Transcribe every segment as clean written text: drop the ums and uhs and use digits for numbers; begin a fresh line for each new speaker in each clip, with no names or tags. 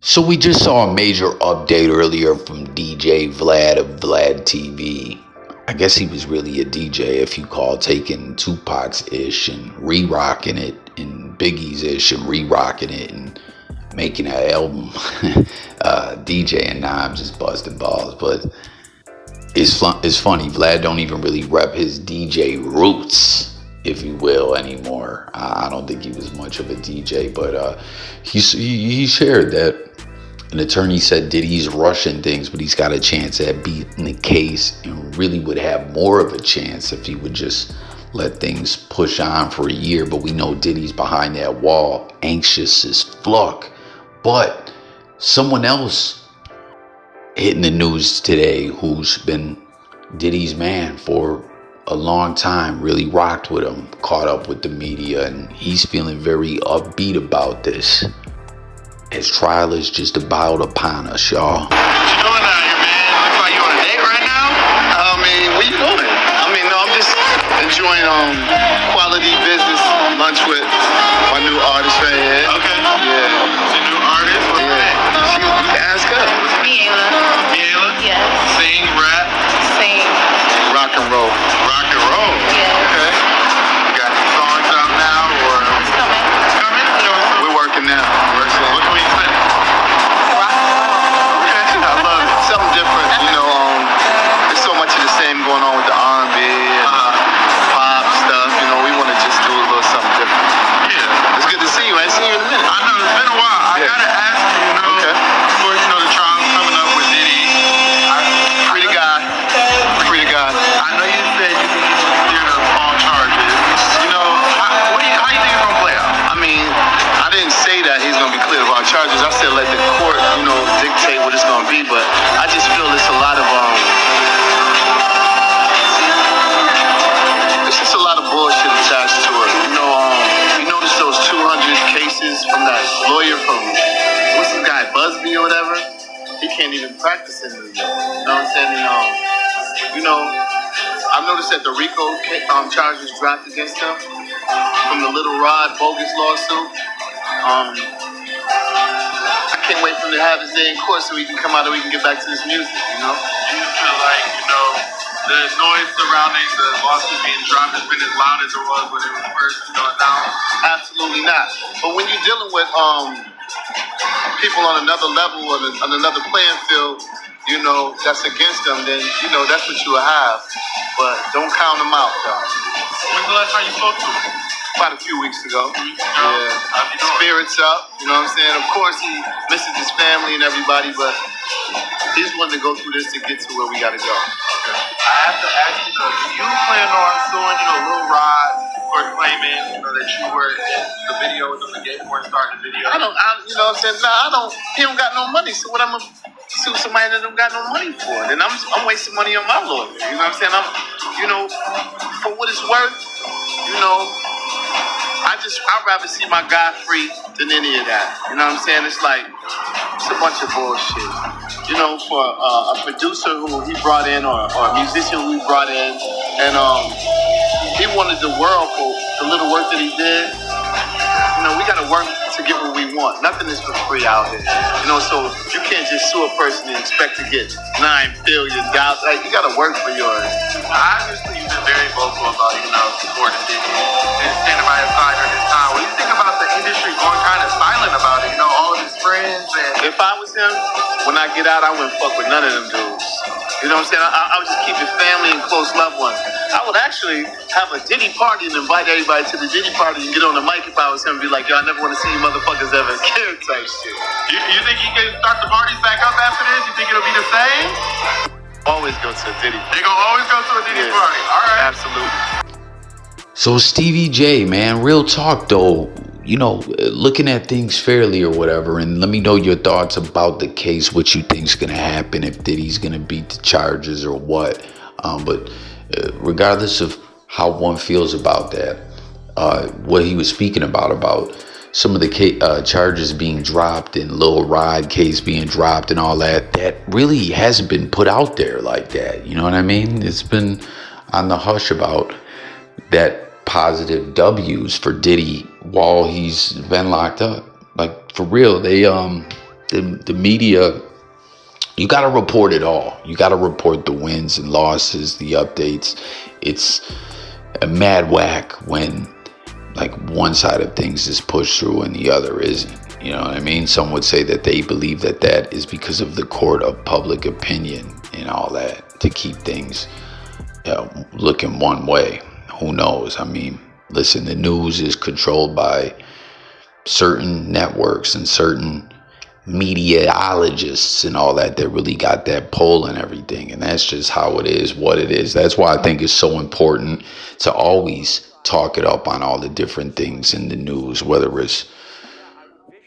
So we just saw a major update earlier from DJ Vlad of Vlad TV. I guess he was really a DJ if you call taking Tupac's ish and re-rocking it, and Biggie's ish and re-rocking it and making an album. DJ and now I'm just busting balls, but it's funny. Vlad don't even really rep his DJ roots, if you will, anymore. I don't think he was much of a DJ, but he shared that an attorney said Diddy's rushing things, but he's got a chance at beating the case and really would have more of a chance if he would just let things push on for a year. But we know Diddy's behind that wall, anxious as fuck. But someone else hitting the news today who's been Diddy's man for a long time, really rocked with him, caught up with the media, and he's feeling very upbeat about this, as trial is just about upon us, y'all.
What you doing out here, man? Looks like you on a date right now? I mean, what you doing? No, I'm just enjoying quality business lunch with my new artist right here. Okay. Yeah. Your new artist? What's her name? You can ask her.
Miela.
Miela?
Yes.
Sing, rap?
Sing.
Rock and roll. Rock and roll?
Yes.
Okay. You got any songs out now, or?
It's coming.
It's coming? We're working now. What can we say?
Rock and roll.
Okay, I love it. Something different, there's so much of the same going on with the R&B and pop stuff. We want to just do a little something different. Yeah. It's good to see you. I ain't seen you in a minute.
I know, it's been a while. I gotta ask you,
Okay.
of course, the trial's coming up with Diddy.
Free the guy. Free the guy.
I know you said you think he's cleared of all charges. How you think it's gonna play out?
I didn't say that he's going to be cleared of all charges. I said let the court, dictate what it's going to be. But I just feel it's a lot of, it's just a lot of bullshit attached to it. You notice those 200 cases from that lawyer from, what's the guy, Busby or whatever? He can't even practice in New York. You know what I'm saying? I've noticed that the RICO charges dropped against him from the Little Rod bogus lawsuit. I can't wait for him to have his day in court so he can come out and we can get back to this music,
Do you feel like, the noise surrounding the lawsuit being dropped has been as loud as it was when it was first, announced?
Absolutely not. But when you're dealing with people on another level, on another playing field, that's against them, then, that's what you will have. But don't count them out, though.
When's the last time you spoke to him?
About a few weeks ago.
Yeah. How's he doing?
Spirits up, you know what I'm saying? Of course, he misses his family and everybody, but he's wanting to go through this to get to where we got to go.
Okay. I have to ask you, do you plan on suing, Lil Rod for claiming, that you were in the video with the gay porn star in the video?
You know what I'm saying? Nah, he don't got no money, so what I'm going to sue somebody that don't got no money for? Then I'm wasting money on my lawyer, you know what I'm saying? For what it's worth, I'd rather see my guy free than any of that. You know what I'm saying? It's a bunch of bullshit. For a producer who he brought in or a musician who he brought in, and he wanted the world for the little work that he did. We got to work to get what we want. Nothing is for free out here. So you can't just sue a person and expect to get $9 billion. You got to work for yours.
Obviously, you've been very vocal about, supporting Diddy and standing by his side during this time. What do you think about the industry going kind of silent about it? All of his friends and...
If I was him, when I get out, I wouldn't fuck with none of them dudes. You know what I'm saying? I would just keep his family and close loved ones. I would actually have a Diddy party and invite everybody to the Diddy party and get on the mic if I was him and be like, yo, I never want to see you motherfuckers ever again type shit.
You think he can start the parties back up after this? You think it'll be the same?
Always go to a Diddy.
They gonna always go to a Diddy party. All right.
Absolutely.
So Stevie J, man, real talk though, looking at things fairly or whatever, and let me know your thoughts about the case, what you think's gonna happen, if Diddy's gonna beat the charges or what. But regardless of how one feels about that, what he was speaking about some of the charges being dropped and Lil Rod case being dropped and all that really hasn't been put out there like that. You know what I mean? It's been on the hush about that positive W's for Diddy while he's been locked up. Like, for real, they the media, you got to report it all. You got to report the wins and losses, the updates. It's a mad whack when like one side of things is pushed through and the other isn't. You know what I mean? Some would say that they believe that that is because of the court of public opinion and all that, to keep things looking one way. Who knows? I mean, listen, the news is controlled by certain networks and certain meteorologists and all that really got that pull and everything. And that's just how it is, what it is. That's why I think it's so important to always talk it up on all the different things in the news, whether it's,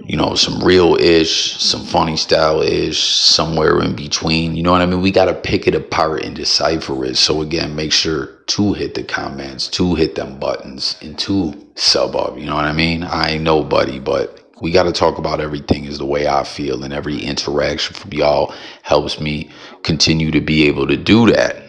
you know, some real-ish, some funny style-ish, somewhere in between. You know what I mean? We got to pick it apart and decipher it. So again, make sure to hit the comments, to hit them buttons, and to sub up. You know what I mean? I ain't nobody, but we got to talk about everything is the way I feel, and every interaction from y'all helps me continue to be able to do that.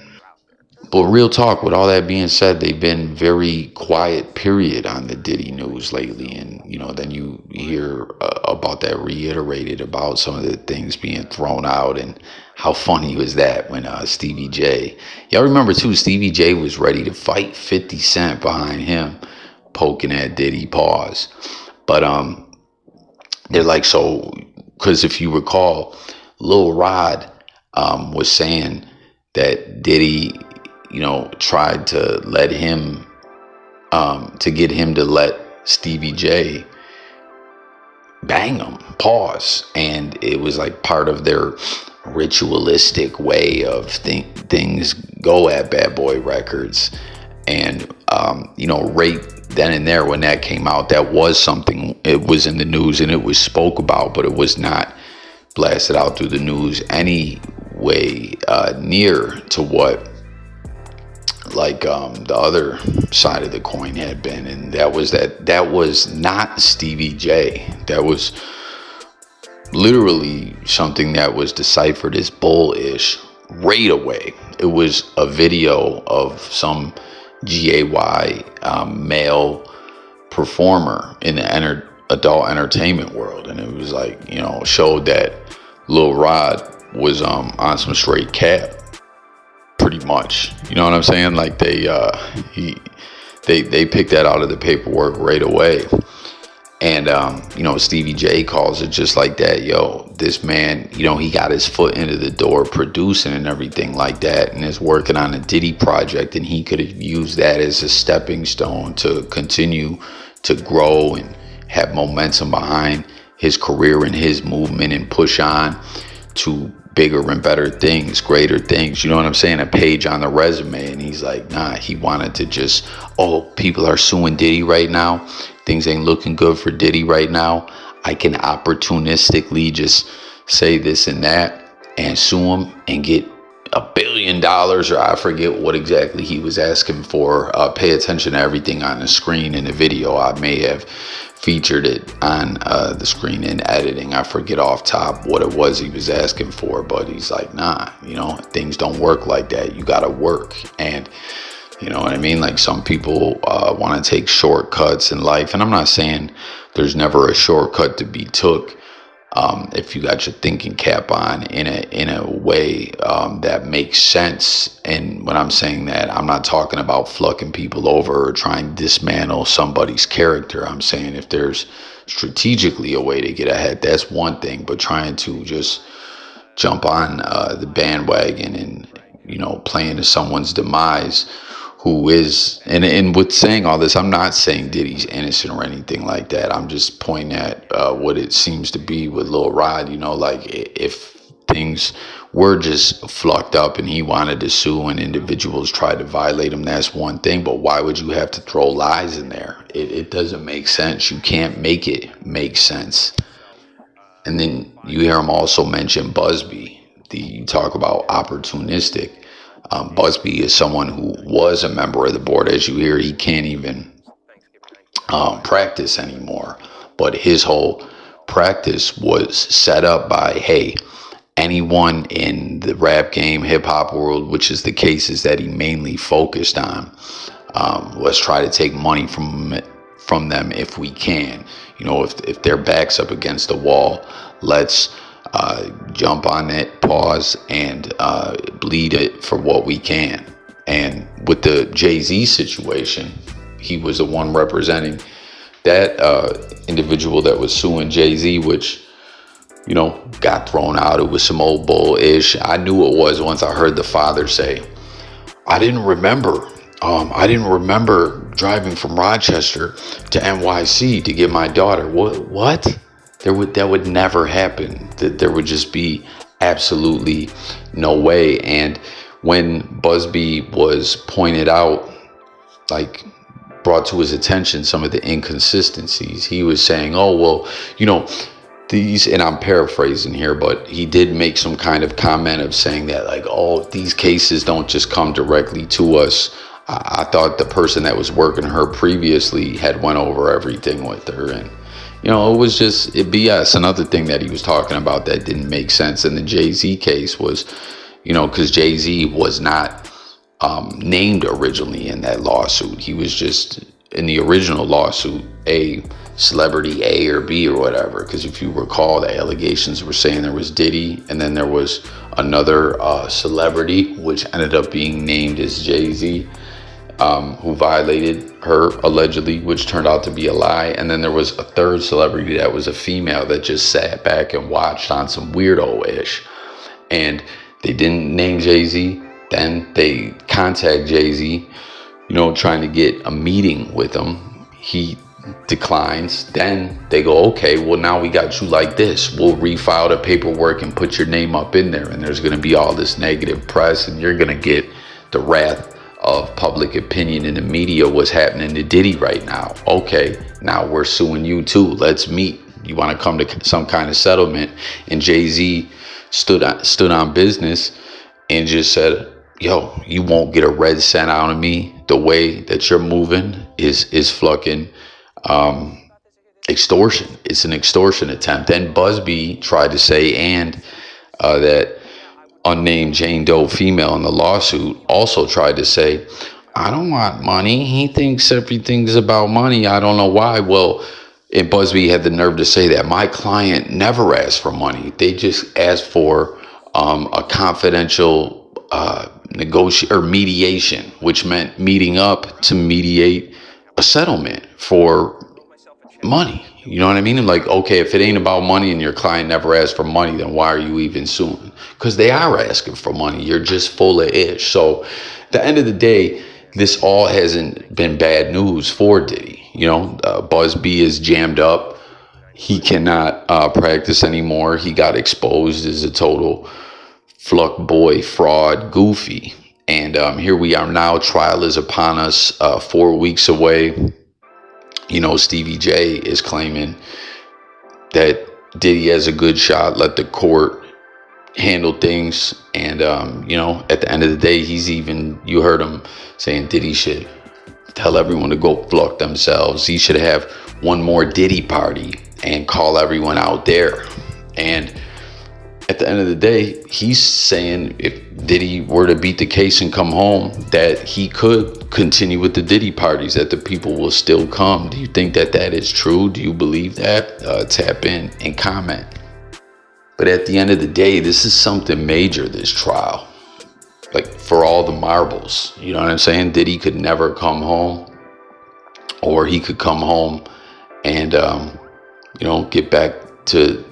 But real talk, with all that being said, they've been very quiet, period, on the Diddy news lately. And, you know, then you hear about that reiterated about some of the things being thrown out. And how funny was that when Stevie J, y'all remember too, Stevie J was ready to fight 50 Cent behind him, poking at Diddy, pause. But they're like, so, because if you recall, Lil Rod was saying that Diddy, you know, tried to let him, to get him to let Stevie J bang him, pause. And it was like part of their ritualistic way of things go at Bad Boy Records. And, you know, right then and there when that came out, that was something, it was in the news and it was spoke about, but it was not blasted out through the news anyway, near to what like the other side of the coin had been. And that was not Stevie J. That was literally something that was deciphered as bullish right away. It was a video of some gay male performer in the adult entertainment world, and it was like, you know, showed that Lil Rod was on some straight cap, pretty much. You know what I'm saying? Like they picked that out of the paperwork right away. And you know, Stevie J calls it just like that. Yo, this man, you know, he got his foot into the door producing and everything like that, and is working on a Diddy project, and he could have used that as a stepping stone to continue to grow and have momentum behind his career and his movement and push on to bigger and better things, greater things. You know what I'm saying? A page on the resume. And he's like, nah, he wanted to just, oh, people are suing Diddy right now. Things ain't looking good for Diddy right now. I can opportunistically just say this and that and sue him and get $1 billion, or I forget what exactly he was asking for. Pay attention to everything on the screen in the video. I may have featured it on the screen in editing. I forget off top what it was he was asking for, but he's like, nah, you know, things don't work like that. You gotta work. And you know what I mean? Like, some people want to take shortcuts in life, and I'm not saying there's never a shortcut to be took if you got your thinking cap on in a way that makes sense. And when I'm saying that, I'm not talking about fucking people over or trying to dismantle somebody's character. I'm saying if there's strategically a way to get ahead, that's one thing. But trying to just jump on the bandwagon and, you know, playing to someone's demise, who is, and with saying all this, I'm not saying Diddy's innocent or anything like that. I'm just pointing at what it seems to be with Lil Rod. You know, like, if things were just flucked up and he wanted to sue and individuals tried to violate him, that's one thing. But why would you have to throw lies in there? It doesn't make sense. You can't make it make sense. And then you hear him also mention Busby. You talk about opportunistic. Busby is someone who was a member of the board. As you hear, he can't even practice anymore. But his whole practice was set up by, hey, anyone in the rap game, hip hop world, which is the cases that he mainly focused on, let's try to take money from them if we can. You know, if their back's up against the wall, let's jump on it, pause, and bleed it for what we can. And with the Jay-Z situation, he was the one representing that individual that was suing Jay-Z, which, you know, got thrown out. It was some old bull-ish. I knew it was once I heard the father say, I didn't remember driving from Rochester to NYC to get my daughter. What? That would never happen. That there would just be absolutely no way. And when Busby was pointed out, like brought to his attention some of the inconsistencies, he was saying, oh, well, you know, these, and I'm paraphrasing here, but he did make some kind of comment of saying that, like, oh, these cases don't just come directly to us. I thought the person that was working her previously had went over everything with her. And, you know, it was just BS. Another thing that he was talking about that didn't make sense in the Jay-Z case was, you know, because Jay-Z was not named originally in that lawsuit. He was just in the original lawsuit a celebrity A or B or whatever, because if you recall, the allegations were saying there was Diddy and then there was another celebrity which ended up being named as Jay-Z, who violated her allegedly, which turned out to be a lie. And then there was a third celebrity that was a female that just sat back and watched on some weirdo-ish, and they didn't name Jay-Z. Then they contact Jay-Z, you know, trying to get a meeting with him. He declines. Then they go, okay, well, now we got you like this. We'll refile the paperwork and put your name up in there. And there's going to be all this negative press, and you're going to get the wrath of public opinion in the media. What's happening to Diddy right now? Okay, now we're suing you too. Let's meet. You want to come to some kind of settlement? And Jay-Z stood on business and just said, yo, you won't get a red cent out of me. The way that you're moving is fucking extortion. It's an extortion attempt. And Busby tried to say, and that unnamed Jane Doe female in the lawsuit also tried to say, I don't want money. He thinks everything's about money. I don't know why. Well, and Busby had the nerve to say that my client never asked for money. They just asked for a confidential mediation, which meant meeting up to mediate a settlement for money. You know what I mean? Like, okay, if it ain't about money and your client never asked for money, then why are you even suing? Because they are asking for money. You're just full of ish. So at the end of the day, this all hasn't been bad news for Diddy. You know, Busby is jammed up. He cannot practice anymore. He got exposed as a total fluck boy, fraud, goofy. And here we are now. Trial is upon us, 4 weeks away. You know, Stevie J is claiming that Diddy has a good shot. Let the court handle things. And, you know, at the end of the day, you heard him saying Diddy should tell everyone to go fuck themselves. He should have one more Diddy party and call everyone out there. And at the end of the day, he's saying if Diddy were to beat the case and come home, that he could continue with the Diddy parties, that the people will still come. Do you think that is true? Do you believe that? Tap in and comment. But at the end of the day, this is something major, this trial. Like, for all the marbles, you know what I'm saying? Diddy could never come home, or he could come home and, you know, get back to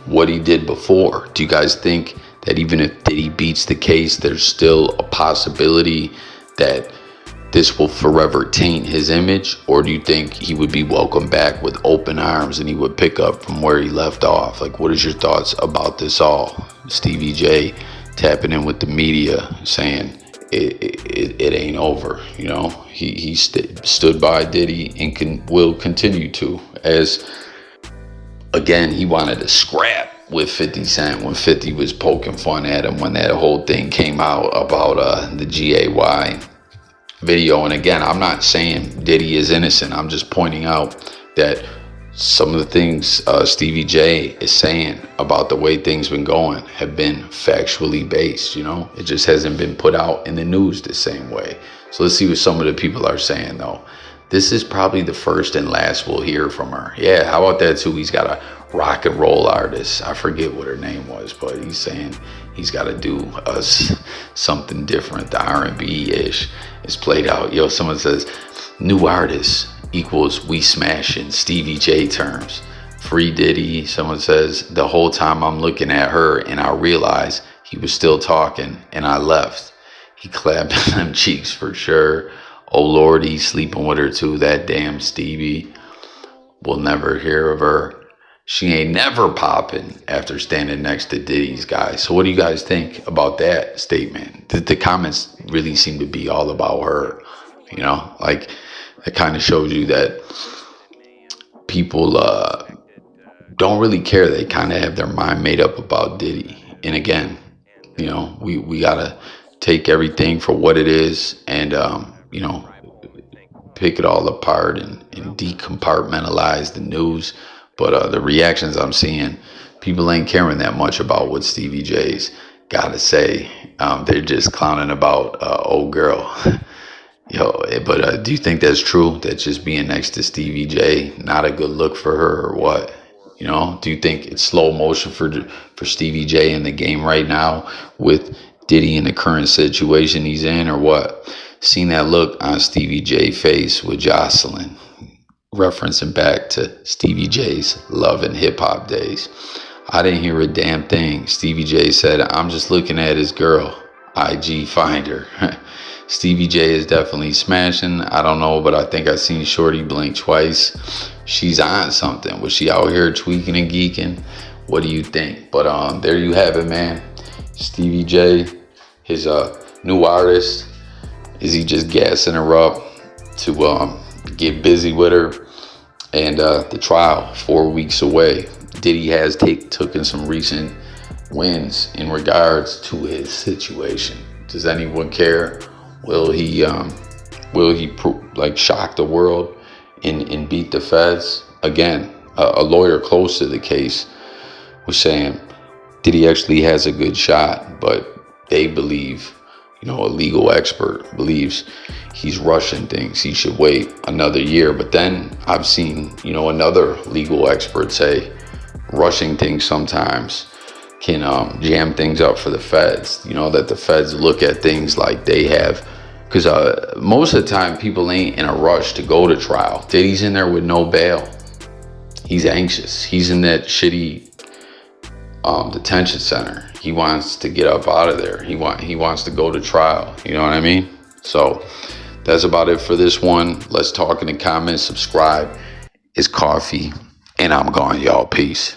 what he did before. Do you guys think that even if Diddy beats the case, there's still a possibility that this will forever taint his image? Or do you think he would be welcomed back with open arms and he would pick up from where he left off? Like, what is your thoughts about this all? Stevie J tapping in with the media saying it ain't over. You know, he stood by Diddy and will continue to, as again, he wanted to scrap with 50 Cent when 50 was poking fun at him when that whole thing came out about the GAY video. And again, I'm not saying Diddy is innocent. I'm just pointing out that some of the things Stevie J is saying about the way things been going have been factually based. You know, it just hasn't been put out in the news the same way. So let's see what some of the people are saying, though. this is probably the first and last we'll hear from her. Yeah, how about that too? He's got a rock and roll artist. I forget what her name was, but he's saying he's got to do us something different. The R&B-ish is played out. Yo, someone says, new artist equals we smashing Stevie J terms. Free Diddy. Someone says, the whole time I'm looking at her and I realize he was still talking and I left. He clapped them cheeks for sure. Oh Lord, he's sleeping with her too. That damn Stevie. We'll never hear of her. She ain't never popping after standing next to Diddy's guy. So what do you guys think about that statement? The comments really seem to be all about her. You know, like it kind of shows you that people don't really care. They kind of have their mind made up about Diddy. And again, you know, we gotta take everything for what it is and you know, pick it all apart and decompartmentalize the news. But the reactions I'm seeing, people ain't caring that much about what Stevie J's got to say. They're just clowning about old girl. Yo, but do you think that's true? That just being next to Stevie J, not a good look for her or what? You know, do you think it's slow motion for Stevie J in the game right now with Diddy in the current situation he's in or what? Seen that look on Stevie J's face with Jocelyn, referencing back to Stevie J's love and hip hop days. I didn't hear a damn thing. Stevie J said, I'm just looking at his girl. IG find her. Stevie J is definitely smashing. I don't know, but I think I seen Shorty blink twice. She's on something. Was she out here tweaking and geeking? What do you think? But there you have it, man. Stevie J, his new artist. Is he just gassing her up to get busy with her? And the trial 4 weeks away. Diddy has taken some recent wins in regards to his situation. Does anyone care? Will he shock the world and beat the feds? Again, a lawyer close to the case was saying Diddy actually has a good shot, but they believe, you know, a legal expert believes he's rushing things. He should wait another year. But then I've seen, you know, another legal expert say rushing things sometimes can jam things up for the feds. You know, that the feds look at things like they have, because most of the time people ain't in a rush to go to trial. Diddy's in there with no bail. He's anxious. He's in that shitty detention center. He wants to get up out of there. He wants to go to trial. You know what I mean? So that's about it for this one. Let's talk in the comments. Subscribe. It's coffee, and I'm gone, y'all. Peace.